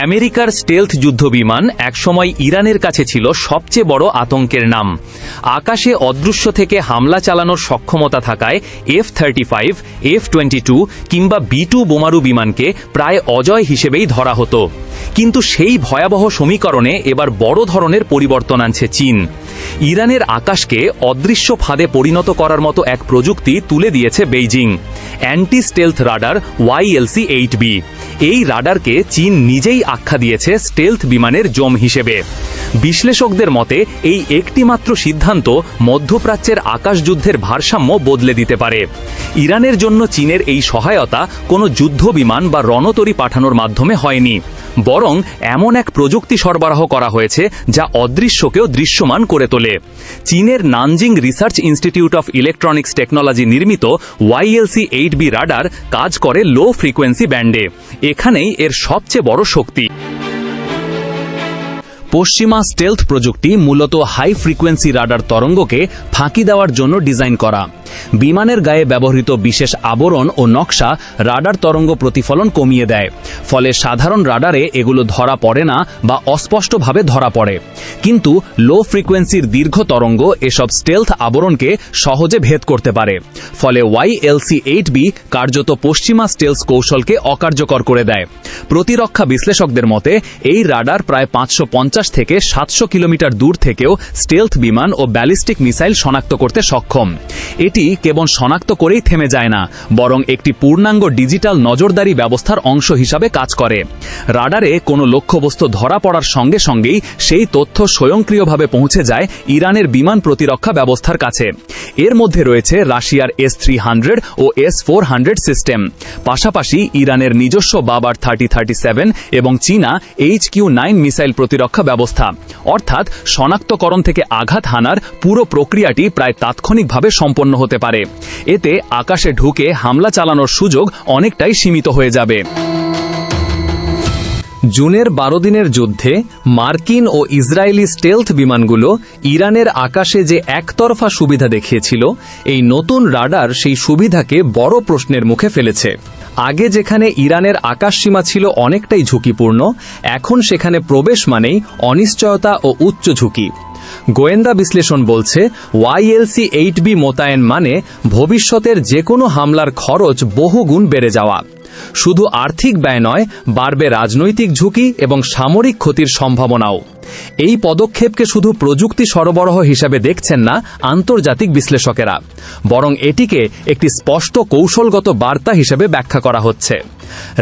আমেরিকার স্টেলথ যুদ্ধবিমান একসময় ইরানের কাছে ছিল সবচেয়ে বড় আতঙ্কের নাম। আকাশে অদৃশ্য থেকে হামলা চালানোর সক্ষমতা থাকায় F-35, F-22 কিংবা B-2 বোমারু বিমানকে প্রায় অজয় হিসেবেই ধরা হতো। কিন্তু সেই ভয়াবহ সমীকরণে এবার বড় ধরনের পরিবর্তন আনছে চীন। ইরানের আকাশকে অদৃশ্য ফাঁদে পরিণত করার মতো এক প্রযুক্তি তুলে দিয়েছে Beijing, anti stealth radar YLC-8B। এই রাডারকে চীন নিজেই আখ্যা দিয়েছে স্টেলথ বিমানের জম হিসেবে। বিশ্লেষকদের মতে এই একটিমাত্র সিদ্ধান্ত মধ্যপ্রাচ্যের আকাশযুদ্ধের ভারসাম্য বদলে দিতে পারে। ইরানের জন্য চীনের এই সহায়তা কোনো যুদ্ধ বিমান বা রণতরী পাঠানোর মাধ্যমে হয়নি, বরং এমন এক প্রযুক্তি সরবরাহ করা হয়েছে যা অদৃশ্যকেও দৃশ্যমান করে তোলে। চীনের Nanjing research institute of electronics technology নির্মিত YLC-8B রাডার কাজ করে লো ফ্রিকোয়েন্সি ব্যান্ডে। এখানেই এর সবচেয়ে বড় শক্তি। পশ্চিমা স্টেলথ প্রযুক্তি মূলত হাই ফ্রিকোয়েন্সি রাডার তরঙ্গকে ফাঁকি দেওয়ার জন্য ডিজাইন করা। বিমানের গায়ে ব্যবহৃত বিশেষ আবরণ ও নকশা রাডার তরঙ্গ প্রতিফলন কমিয়ে দেয়, ফলে সাধারণ রাডারে এগুলো ধরা পড়ে না বা অস্পষ্টভাবে ধরা পড়ে। কিন্তু লো ফ্রিকোয়েন্সির দীর্ঘ তরঙ্গ এসব স্টেলথ আবরণকে সহজে ভেদ করতে পারে, ফলে YLC-8B কার্যত পশ্চিমা স্টেলথ কৌশলকে অকার্যকর করে দেয়। প্রতিরক্ষা বিশ্লেষকদের মতে এই রাডার প্রায় 550 থেকে 700 কিলোমিটার দূর থেকেও স্টেলথ বিমান ও ব্যালিস্টিক মিসাইল শনাক্ত করতে সক্ষম। এটি কেবল শনাক্ত করেই থেমে যায় না, বরং একটি পূর্ণাঙ্গ ডিজিটাল নজরদারি ব্যবস্থার অংশ হিসাবে কাজ করে। রাডারে কোনো লক্ষ্যবস্তু ধরা পড়ার সঙ্গে সঙ্গেই সেই তথ্য স্বয়ংক্রিয়ভাবে পৌঁছে যায় ইরানের বিমান প্রতিরক্ষা ব্যবস্থার কাছে। এর মধ্যে রয়েছে রাশিয়ার S-300 ও S-400 সিস্টেম, পাশাপাশি ইরানের নিজস্ব বাবার 30-37 এবং চীনা HQ-9 মিসাইল প্রতিরক্ষা ব্যবস্থা। অর্থাৎ শনাক্তকরণ থেকে আঘাত হানার পুরো প্রক্রিয়াটি প্রায় তাৎক্ষণিকভাবে সম্পন্ন হতে পারে। এতে আকাশে ঢুকে হামলা চালানোর সুযোগ অনেকটাই সীমিত হয়ে যাবে। জুনের 12 দিনের যুদ্ধে মার্কিন ও ইসরায়েলি স্টেলথ বিমানগুলো ইরানের আকাশে যে একতরফা সুবিধা দেখিয়েছিল, এই নতুন রাডার সেই সুবিধাকে বড় প্রশ্নের মুখে ফেলেছে। আগে যেখানে ইরানের আকাশসীমা ছিল অনেকটাই ঝুঁকিপূর্ণ, এখন সেখানে প্রবেশ মানেই অনিশ্চয়তা ও উচ্চ ঝুঁকি। গোয়েন্দা বিশ্লেষণ বলছে YLC-8B মোতায়েন মানে ভবিষ্যতের যে কোনো হামলার খরচ বহুগুণ বেড়ে যাওয়া। শুধু আর্থিক ব্যয় নয়, বাড়বে রাজনৈতিক ঝুঁকি এবং সামরিক ক্ষতির সম্ভাবনাও। এই পদক্ষেপকে শুধু প্রযুক্তি সরবরাহ হিসাবে দেখছেন না আন্তর্জাতিক বিশ্লেষকেরা, বরং এটিকে একটি স্পষ্ট কৌশলগত বার্তা হিসেবে ব্যাখ্যা করা হচ্ছে।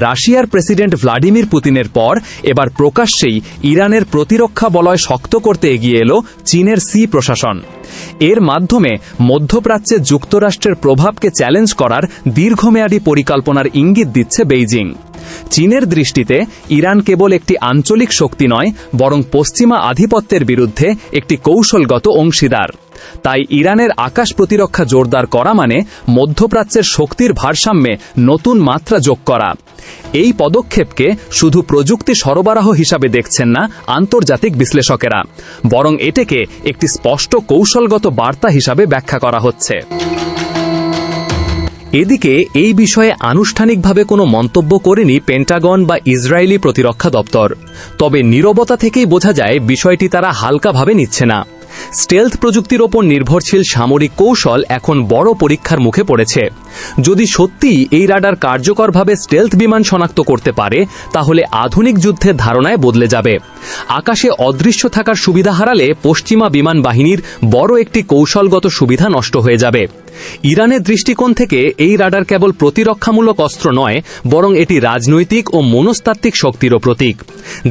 রাশিয়ার প্রেসিডেন্ট ভ্লাদিমির পুতিনের পর এবার প্রকাশ্যেই ইরানের প্রতিরক্ষা বলয় শক্ত করতে এগিয়ে এলো চীনের প্রশাসন। এর মাধ্যমে মধ্যপ্রাচ্যে যুক্তরাষ্ট্রের প্রভাবকে চ্যালেঞ্জ করার দীর্ঘমেয়াদী পরিকল্পনার ইঙ্গিত দিচ্ছে বেইজিং। চীনের দৃষ্টিতে ইরান কেবল একটি আঞ্চলিক শক্তি নয়, বরং পশ্চিমা আধিপত্যের বিরুদ্ধে একটি কৌশলগত অংশীদার। তাই ইরানের আকাশ প্রতিরক্ষা জোরদার করা মানে মধ্যপ্রাচ্যের শক্তির ভারসাম্যে নতুন মাত্রা যোগ করা। এই পদক্ষেপকে শুধু প্রযুক্তি সরবরাহ হিসাবে দেখছেন না আন্তর্জাতিক বিশ্লেষকেরা, বরং এটাকে একটি স্পষ্ট কৌশলগত বার্তা হিসাবে ব্যাখ্যা করা হচ্ছে। এদিকে এই বিষয়ে আনুষ্ঠানিকভাবে কোনো মন্তব্য করেনি পেন্টাগন বা ইসরায়েলি প্রতিরক্ষা দপ্তর। তবে নীরবতা থেকেই বোঝা যায় বিষয়টি তারা হালকাভাবে নিচ্ছে না। স্টেলথ প্রযুক্তির ওপর নির্ভরশীল সামরিক কৌশল এখন বড় পরীক্ষার মুখে পড়েছে। যদি সত্যিই এই রাডার কার্যকরভাবে স্টেলথ বিমান শনাক্ত করতে পারে, তাহলে আধুনিক যুদ্ধের ধারণায় বদলে যাবে। আকাশে অদৃশ্য থাকার সুবিধা হারালে পশ্চিমা বিমান বাহিনীর বড় একটি কৌশলগত সুবিধা নষ্ট হয়ে যাবে। ইরানের দৃষ্টিকোণ থেকে এই রাডার কেবল প্রতিরক্ষামূলক অস্ত্র নয়, বরং এটি রাজনৈতিক ও মনস্তাত্ত্বিক শক্তিরও প্রতীক।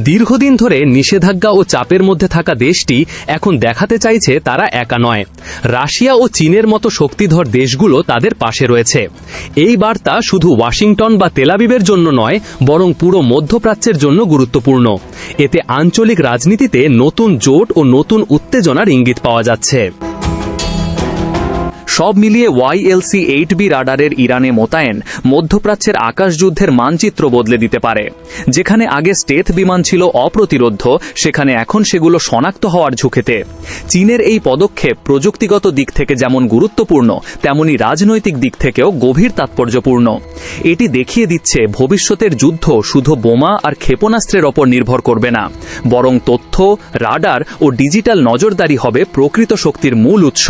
দীর্ঘদিন ধরে নিষেধাজ্ঞা ও চাপের মধ্যে থাকা দেশটি এখন দেখাতে চাইছে তারা একা নয়। রাশিয়া ও চীনের মতো শক্তিধর দেশগুলো তাদের পাশে রয়েছে। এই বার্তা শুধু ওয়াশিংটন বা তেলাবিবের জন্য নয়, বরং পুরো মধ্যপ্রাচ্যের জন্য গুরুত্বপূর্ণ। এতে আঞ্চলিক রাজনীতিতে নতুন জোট ও নতুন উত্তেজনার ইঙ্গিত পাওয়া যাচ্ছে। সব মিলিয়ে YLC-8B রাডারের ইরানে মোতায়েন মধ্যপ্রাচ্যের আকাশযুদ্ধের মানচিত্র বদলে দিতে পারে। যেখানে আগে স্টেথ বিমান ছিল অপ্রতিরোধ্য, সেখানে এখন সেগুলো শনাক্ত হওয়ার ঝুঁকিতে। চীনের এই পদক্ষেপ প্রযুক্তিগত দিক থেকে যেমন গুরুত্বপূর্ণ, তেমনি রাজনৈতিক দিক থেকেও গভীর তাৎপর্যপূর্ণ। এটি দেখিয়ে দিচ্ছে ভবিষ্যতের যুদ্ধ শুধু বোমা আর ক্ষেপণাস্ত্রের ওপর নির্ভর করবে না, বরং তথ্য, রাডার ও ডিজিটাল নজরদারি হবে প্রকৃত শক্তির মূল উৎস।